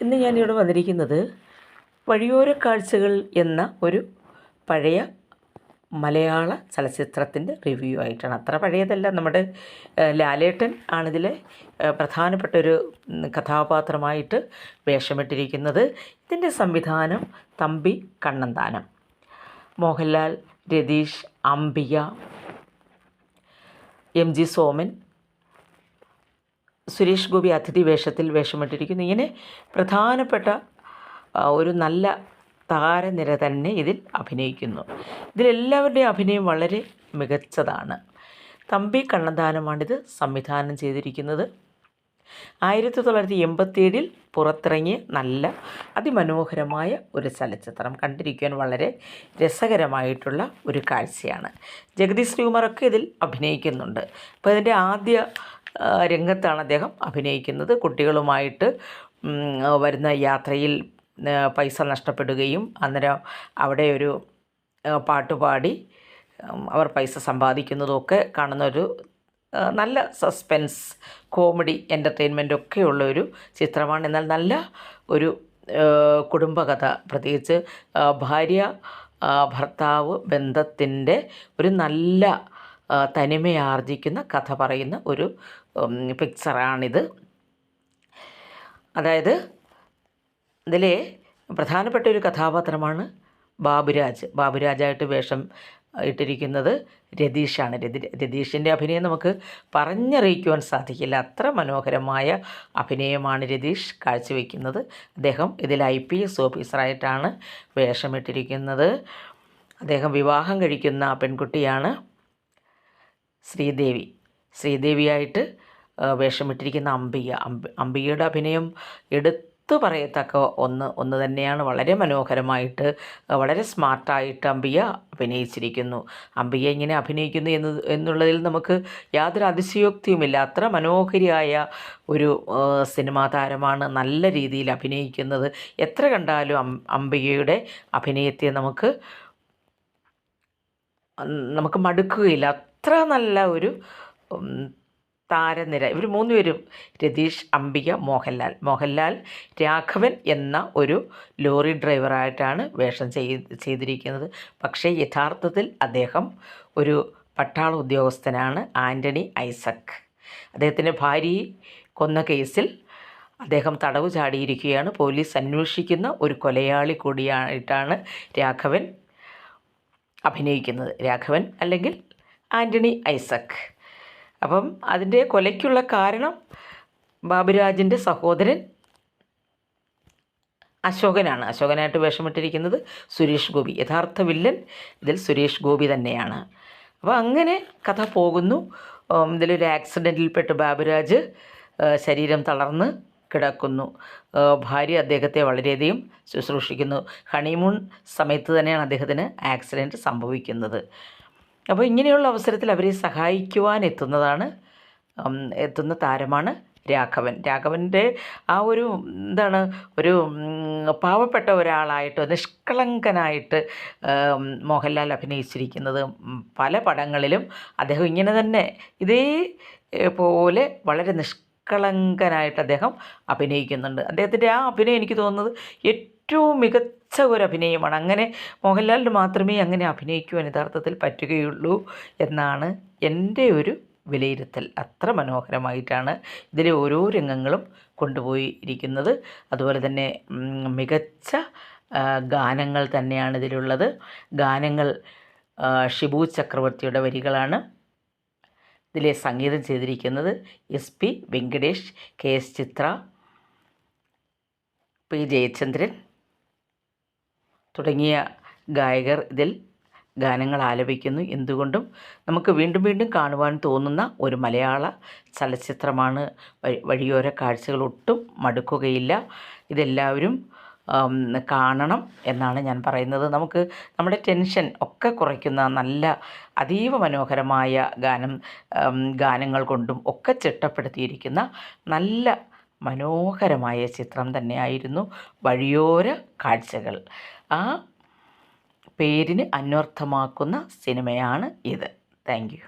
ഇന്ന് ഞാനിവിടെ വന്നിരിക്കുന്നത് വഴിയോര കാഴ്ചകൾ എന്ന ഒരു പഴയ മലയാള ചലച്ചിത്രത്തിൻ്റെ റിവ്യൂ ആയിട്ടാണ്. അത്ര പഴയതല്ല, നമ്മുടെ ലാലേട്ടൻ ആണിതിലെ പ്രധാനപ്പെട്ടൊരു കഥാപാത്രമായിട്ട് വേഷമിട്ടിരിക്കുന്നത്. ഇതിൻ്റെ സംവിധാനം തമ്പി കണ്ണന്താനം. മോഹൻലാൽ, രതീഷ്, അംബിക, MG സോമൻ, സുരേഷ് ഗോപി അതിഥി വേഷത്തിൽ വേഷമിട്ടിരിക്കുന്നു. ഇങ്ങനെ പ്രധാനപ്പെട്ട ഒരു നല്ല താരനിര തന്നെ ഇതിൽ അഭിനയിക്കുന്നു. ഇതിലെല്ലാവരുടെയും അഭിനയം വളരെ മികച്ചതാണ്. തമ്പി കണ്ണന്താനമാണിത് സംവിധാനം ചെയ്തിരിക്കുന്നത്. 1987 പുറത്തിറങ്ങിയ നല്ല അതിമനോഹരമായ ഒരു ചലച്ചിത്രം. കണ്ടിരിക്കുവാൻ വളരെ രസകരമായിട്ടുള്ള ഒരു കാഴ്ചയാണ്. ജഗതി ശ്രീകുമാറൊക്കെ ഇതിൽ അഭിനയിക്കുന്നുണ്ട്. അപ്പോൾ ഇതിൻ്റെ ആദ്യ രംഗത്താണ് അദ്ദേഹം അഭിനയിക്കുന്നത്. കുട്ടികളുമായിട്ട് വരുന്ന യാത്രയിൽ പൈസ നഷ്ടപ്പെടുകയും അന്നേരം അവിടെ ഒരു പാട്ടുപാടി അവർ പൈസ സമ്പാദിക്കുന്നതൊക്കെ കാണുന്നൊരു നല്ല സസ്പെൻസ്, കോമഡി, എൻ്റർടൈൻമെൻ്റ് ഒക്കെ ഉള്ളൊരു ചിത്രമാണ്. എന്നാൽ നല്ല ഒരു കുടുംബകഥ, പ്രത്യേകിച്ച് ഭാര്യ ഭർത്താവ് ബന്ധത്തിൻ്റെ ഒരു നല്ല തനിമയാർജിക്കുന്ന കഥ പറയുന്ന ഒരു പിക്ചറാണിത്. അതായത് ഇതിലെ പ്രധാനപ്പെട്ട ഒരു കഥാപാത്രമാണ് ബാബുരാജായിട്ട് വേഷം ഇട്ടിരിക്കുന്നത് രതീഷാണ്. രതീഷിൻ്റെ അഭിനയം നമുക്ക് പറഞ്ഞറിയിക്കുവാൻ സാധിക്കില്ല. അത്ര മനോഹരമായ അഭിനയമാണ് രതീഷ് കാഴ്ചവെക്കുന്നത്. അദ്ദേഹം ഇതിൽ IPS ഓഫീസറായിട്ടാണ് വേഷമിട്ടിരിക്കുന്നത്. അദ്ദേഹം വിവാഹം കഴിക്കുന്ന പെൺകുട്ടിയാണ് ശ്രീദേവിയായിട്ട് വേഷമിട്ടിരിക്കുന്ന അംബികയുടെ അഭിനയം എടുത്തു പറയത്തക്ക ഒന്ന് തന്നെയാണ്. വളരെ മനോഹരമായിട്ട്, വളരെ സ്മാർട്ടായിട്ട് അംബിക അഭിനയിച്ചിരിക്കുന്നു. അംബിക ഇങ്ങനെ അഭിനയിക്കുന്നു എന്നുള്ളതിൽ നമുക്ക് യാതൊരു അതിശയോക്തിയുമില്ല. അത്ര മനോഹരിയായ ഒരു സിനിമാ താരമാണ്. നല്ല രീതിയിൽ അഭിനയിക്കുന്നത്. എത്ര കണ്ടാലും അംബികയുടെ അഭിനയത്തെ നമുക്ക് മടുക്കുകയില്ല. അത്ര നല്ല ഒരു താരനിര. ഇവർ മൂന്നുപേരും, രതീഷ്, അംബിക, മോഹൻലാൽ രാഘവൻ എന്ന ഒരു ലോറി ഡ്രൈവറായിട്ടാണ് വേഷം ചെയ്തിരിക്കുന്നത്. പക്ഷേ യഥാർത്ഥത്തിൽ അദ്ദേഹം ഒരു പട്ടാള ഉദ്യോഗസ്ഥനാണ്, ആൻ്റണി ഐസക്. അദ്ദേഹത്തിൻ്റെ ഭാര്യയെ കൊന്ന കേസിൽ അദ്ദേഹം തടവ് ചാടിയിരിക്കുകയാണ്. പോലീസ് അന്വേഷിക്കുന്ന ഒരു കൊലയാളി കൂടിയായിട്ടാണ് രാഘവൻ അഭിനയിക്കുന്നത്. രാഘവൻ അല്ലെങ്കിൽ ആൻ്റണി ഐസക്. അപ്പം അതിൻ്റെ കൊലയ്ക്കുള്ള കാരണം ബാബുരാജിൻ്റെ സഹോദരൻ അശോകനായിട്ട് വേഷമിട്ടിരിക്കുന്നത് സുരേഷ് ഗോപി. യഥാർത്ഥ വില്ലൻ ഇതിൽ സുരേഷ് ഗോപി തന്നെയാണ്. അപ്പോൾ അങ്ങനെ കഥ പോകുന്നു. ഇതിലൊരു ആക്സിഡൻറ്റിൽപ്പെട്ട് ബാബുരാജ് ശരീരം തളർന്ന് കിടക്കുന്നു. ഭാര്യ അദ്ദേഹത്തെ വളരെയധികം ശുശ്രൂഷിക്കുന്നു. ഹണിമൂൺ സമയത്ത് തന്നെയാണ് അദ്ദേഹത്തിന് ആക്സിഡൻറ്റ് സംഭവിക്കുന്നത്. അപ്പോൾ ഇങ്ങനെയുള്ള അവസരത്തിൽ അവരെ സഹായിക്കുവാൻ എത്തുന്ന താരമാണ് രാഘവൻ്റെ ആ ഒരു ഒരു പാവപ്പെട്ട ഒരാളായിട്ട്, നിഷ്കളങ്കനായിട്ട് മോഹൻലാൽ അഭിനയിച്ചിരിക്കുന്നത്. പല പടങ്ങളിലും അദ്ദേഹം ഇങ്ങനെ തന്നെ ഇതേപോലെ വളരെ നിഷ്കളങ്കനായിട്ട് അദ്ദേഹം അഭിനയിക്കുന്നുണ്ട്. അദ്ദേഹത്തിൻ്റെ ആ അഭിനയം എനിക്ക് തോന്നുന്നത് ഏറ്റവും മികച്ച ഒരു അഭിനയമാണ്. അങ്ങനെ മോഹൻലാലിന് മാത്രമേ അങ്ങനെ അഭിനയിക്കുവാൻ യഥാർത്ഥത്തിൽ പറ്റുകയുള്ളൂ എന്നാണ് എൻ്റെ ഒരു വിലയിരുത്തൽ. അത്ര മനോഹരമായിട്ടാണ് ഇതിലെ ഓരോ രംഗങ്ങളും കൊണ്ടുപോയിരിക്കുന്നത്. അതുപോലെ തന്നെ മികച്ച ഗാനങ്ങൾ തന്നെയാണ് ഇതിലുള്ളത്. ഗാനങ്ങൾ ഷിബു ചക്രവർത്തിയുടെ വരികളാണ്. ഇതിലെ സംഗീതം ചെയ്തിരിക്കുന്നത് SP വെങ്കടേഷ്, KS ചിത്ര, P ജയചന്ദ്രൻ തുടങ്ങിയ ഗായകർ ഇതിൽ ഗാനങ്ങൾ ആലപിക്കുന്നു. എന്തുകൊണ്ടും നമുക്ക് വീണ്ടും വീണ്ടും കാണുവാൻ തോന്നുന്ന ഒരു മലയാള ചലച്ചിത്രമാണ് വഴിയോര കാഴ്ചകൾ. ഒട്ടും മടുക്കുകയില്ല. ഇതെല്ലാവരും കാണണം എന്നാണ് ഞാൻ പറയുന്നത്. നമുക്ക് നമ്മുടെ ടെൻഷൻ ഒക്കെ കുറയ്ക്കുന്ന നല്ല അതീവ മനോഹരമായ ഗാനങ്ങൾ കൊണ്ടും ഒക്കെ ചിട്ടപ്പെടുത്തിയിരിക്കുന്ന നല്ല മനോഹരമായ ചിത്രം തന്നെയായിരുന്നു വഴിയോര കാഴ്ചകൾ. ആ പേരിന് അന്വർത്ഥമാക്കുന്ന സിനിമയാണ് ഇത്. Thank you.